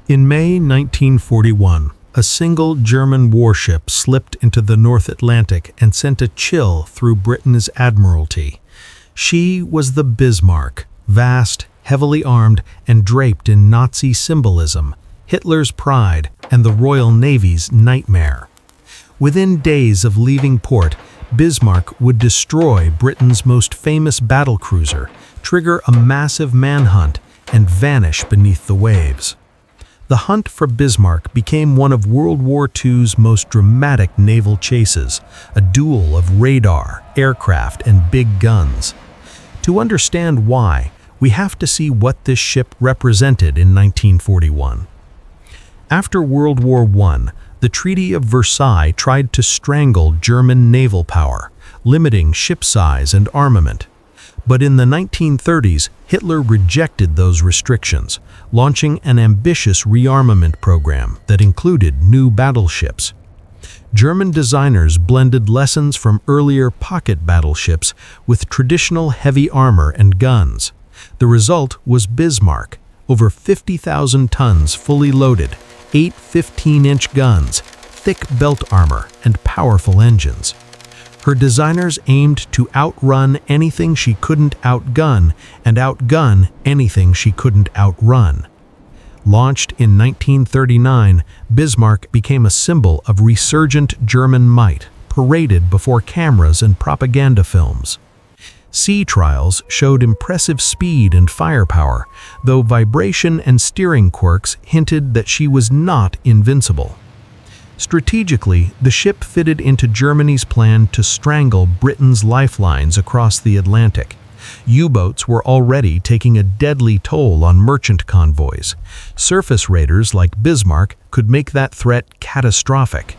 In May 1941, a single German warship slipped into the North Atlantic and sent a chill through Britain's admiralty. She was the Bismarck, vast, heavily armed, and draped in Nazi symbolism, Hitler's pride, and the Royal Navy's nightmare. Within days of leaving port, Bismarck would destroy Britain's most famous battlecruiser, trigger a massive manhunt, and vanish beneath the waves. The hunt for Bismarck became one of World War II's most dramatic naval chases, a duel of radar, aircraft, and big guns. To understand why, we have to see what this ship represented in 1941. After World War I, the Treaty of Versailles tried to strangle German naval power, limiting ship size and armament. But in the 1930s, Hitler rejected those restrictions, launching an ambitious rearmament program that included new battleships. German designers blended lessons from earlier pocket battleships with traditional heavy armor and guns. The result was Bismarck, over 50,000 tons fully loaded, 8 15-inch guns, thick belt armor, and powerful engines. Her designers aimed to outrun anything she couldn't outgun and outgun anything she couldn't outrun. Launched in 1939, Bismarck became a symbol of resurgent German might, paraded before cameras and propaganda films. Sea trials showed impressive speed and firepower, though vibration and steering quirks hinted that she was not invincible. Strategically, the ship fitted into Germany's plan to strangle Britain's lifelines across the Atlantic. U-boats were already taking a deadly toll on merchant convoys. Surface raiders like Bismarck could make that threat catastrophic.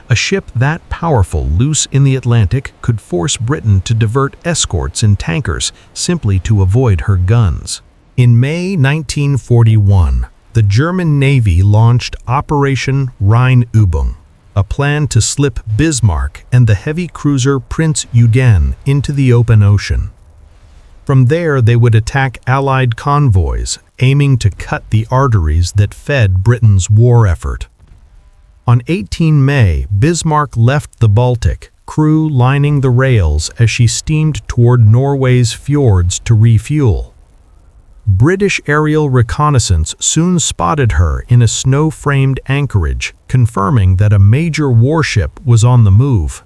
A ship that powerful loose in the Atlantic could force Britain to divert escorts in tankers simply to avoid her guns. In May 1941, the German Navy launched Operation Rheinübung, a plan to slip Bismarck and the heavy cruiser Prinz Eugen into the open ocean. From there, they would attack Allied convoys, aiming to cut the arteries that fed Britain's war effort. On 18 May, Bismarck left the Baltic, crew lining the rails as she steamed toward Norway's fjords to refuel. British aerial reconnaissance soon spotted her in a snow-framed anchorage, confirming that a major warship was on the move.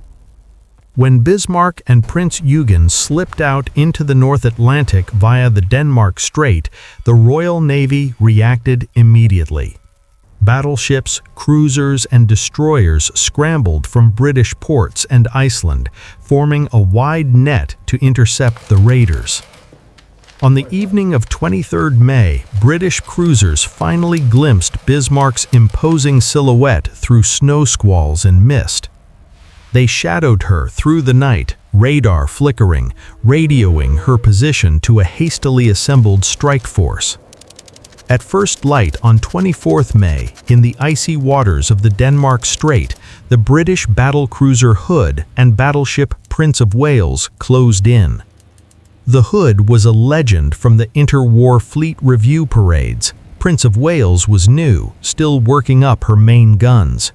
When Bismarck and Prinz Eugen slipped out into the North Atlantic via the Denmark Strait, the Royal Navy reacted immediately. Battleships, cruisers, and destroyers scrambled from British ports and Iceland, forming a wide net to intercept the raiders. On the evening of 23 May, British cruisers finally glimpsed Bismarck's imposing silhouette through snow squalls and mist. They shadowed her through the night, radar flickering, radioing her position to a hastily assembled strike force. At first light on 24 May, in the icy waters of the Denmark Strait, the British battlecruiser Hood and battleship Prince of Wales closed in. The Hood was a legend from the interwar fleet review parades. Prince of Wales was new, still working up her main guns.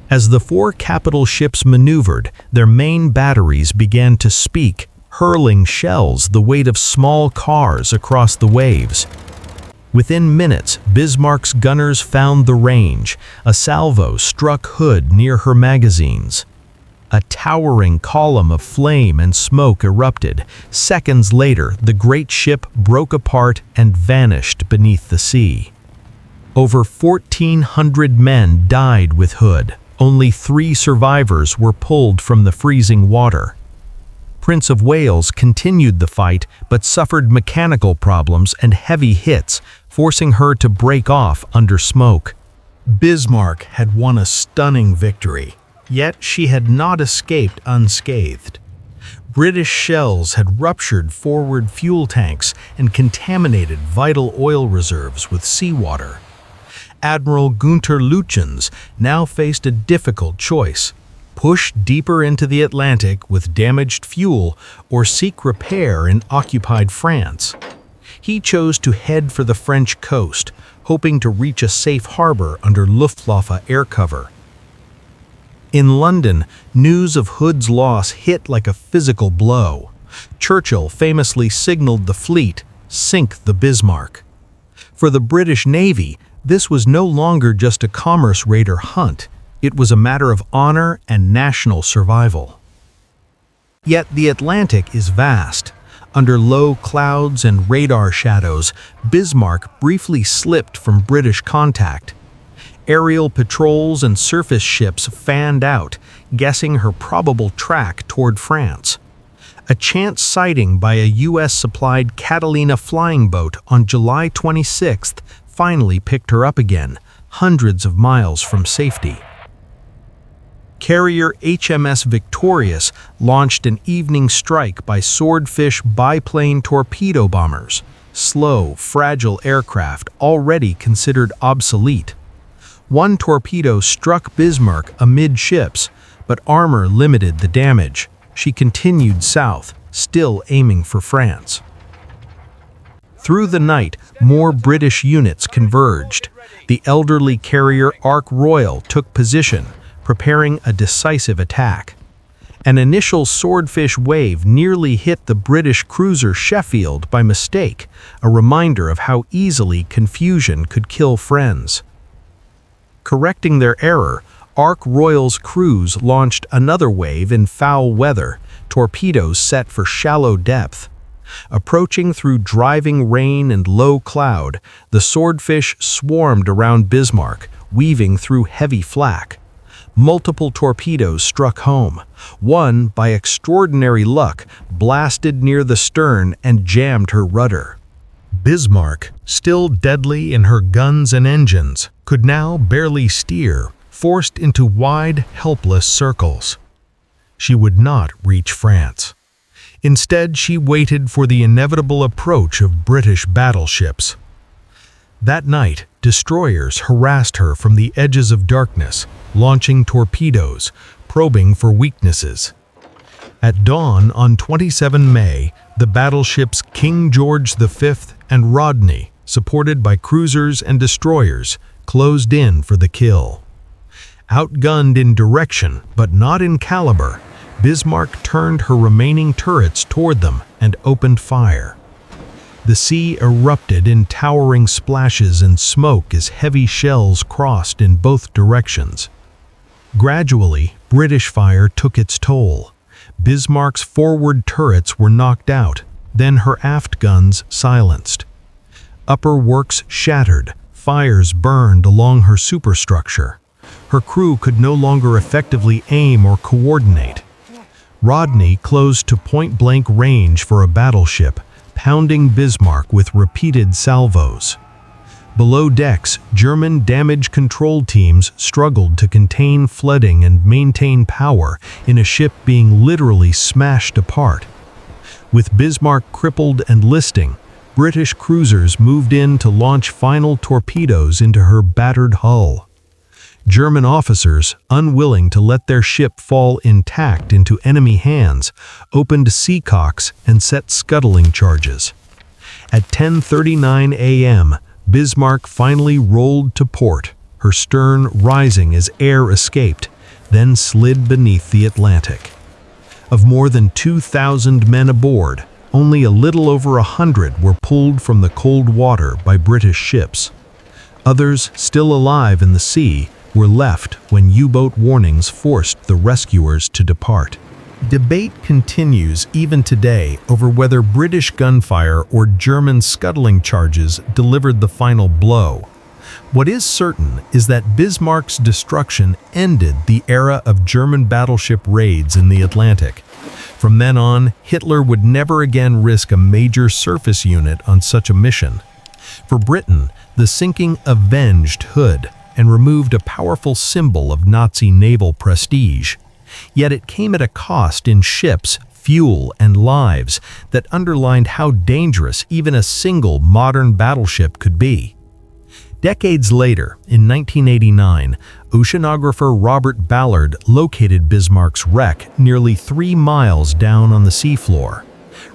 As the four capital ships maneuvered, their main batteries began to speak, hurling shells the weight of small cars across the waves. Within minutes, Bismarck's gunners found the range. A salvo struck Hood near her magazines. A towering column of flame and smoke erupted. Seconds later, the great ship broke apart and vanished beneath the sea. Over 1,400 men died with Hood. Only 3 survivors were pulled from the freezing water. Prince of Wales continued the fight but suffered mechanical problems and heavy hits, forcing her to break off under smoke. Bismarck had won a stunning victory, yet she had not escaped unscathed. British shells had ruptured forward fuel tanks and contaminated vital oil reserves with seawater. Admiral Gunther Lütjens now faced a difficult choice: push deeper into the Atlantic with damaged fuel or seek repair in occupied France. He chose to head for the French coast, hoping to reach a safe harbor under Luftwaffe air cover. In London, news of Hood's loss hit like a physical blow. Churchill famously signaled the fleet, "Sink the Bismarck." For the British Navy, this was no longer just a commerce raider hunt. It was a matter of honor and national survival. Yet the Atlantic is vast. Under low clouds and radar shadows, Bismarck briefly slipped from British contact. Aerial patrols and surface ships fanned out, guessing her probable track toward France. A chance sighting by a U.S.-supplied Catalina flying boat on July 26th finally picked her up again, hundreds of miles from safety. Carrier HMS Victorious launched an evening strike by Swordfish biplane torpedo bombers, slow, fragile aircraft already considered obsolete. One torpedo struck Bismarck amidships, but armor limited the damage. She continued south, still aiming for France. Through the night, more British units converged. The elderly carrier Ark Royal took position, preparing a decisive attack. An initial swordfish wave nearly hit the British cruiser Sheffield by mistake, a reminder of how easily confusion could kill friends. Correcting their error, Ark Royal's crews launched another wave in foul weather, torpedoes set for shallow depth. Approaching through driving rain and low cloud, the swordfish swarmed around Bismarck, weaving through heavy flak. Multiple torpedoes struck home. One, by extraordinary luck, blasted near the stern and jammed her rudder. Bismarck, still deadly in her guns and engines, could now barely steer, forced into wide, helpless circles. She would not reach France. Instead, she waited for the inevitable approach of British battleships. That night, destroyers harassed her from the edges of darkness, launching torpedoes, probing for weaknesses. At dawn on 27 May, the battleships King George V and Rodney, supported by cruisers and destroyers, closed in for the kill. Outgunned in direction, but not in caliber, Bismarck turned her remaining turrets toward them and opened fire. The sea erupted in towering splashes and smoke as heavy shells crossed in both directions. Gradually, British fire took its toll. Bismarck's forward turrets were knocked out, then her aft guns silenced. Upper works shattered, fires burned along her superstructure. Her crew could no longer effectively aim or coordinate. Rodney closed to point-blank range for a battleship, pounding Bismarck with repeated salvos. Below decks, German damage control teams struggled to contain flooding and maintain power in a ship being literally smashed apart. With Bismarck crippled and listing, British cruisers moved in to launch final torpedoes into her battered hull. German officers, unwilling to let their ship fall intact into enemy hands, opened seacocks and set scuttling charges. At 10:39 a.m., Bismarck finally rolled to port, her stern rising as air escaped, then slid beneath the Atlantic. Of more than 2,000 men aboard, only a little over 100 were pulled from the cold water by British ships. Others, still alive in the sea, were left when U-boat warnings forced the rescuers to depart. Debate continues even today over whether British gunfire or German scuttling charges delivered the final blow. What is certain is that Bismarck's destruction ended the era of German battleship raids in the Atlantic. From then on, Hitler would never again risk a major surface unit on such a mission. For Britain, the sinking avenged Hood and removed a powerful symbol of Nazi naval prestige. Yet it came at a cost in ships, fuel, and lives that underlined how dangerous even a single modern battleship could be. Decades later, in 1989, oceanographer Robert Ballard located Bismarck's wreck nearly 3 miles down on the seafloor.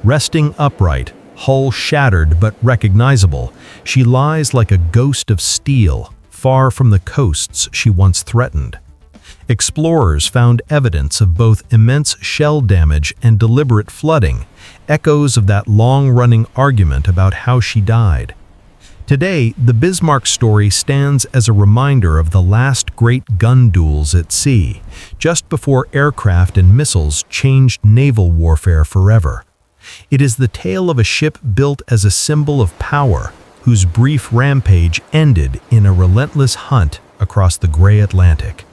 Resting upright, Hull shattered but recognizable, she lies like a ghost of steel, far from the coasts she once threatened. Explorers found evidence of both immense shell damage and deliberate flooding, echoes of that long-running argument about how she died. Today, the Bismarck story stands as a reminder of the last great gun duels at sea, just before aircraft and missiles changed naval warfare forever. It is the tale of a ship built as a symbol of power, whose brief rampage ended in a relentless hunt across the gray Atlantic.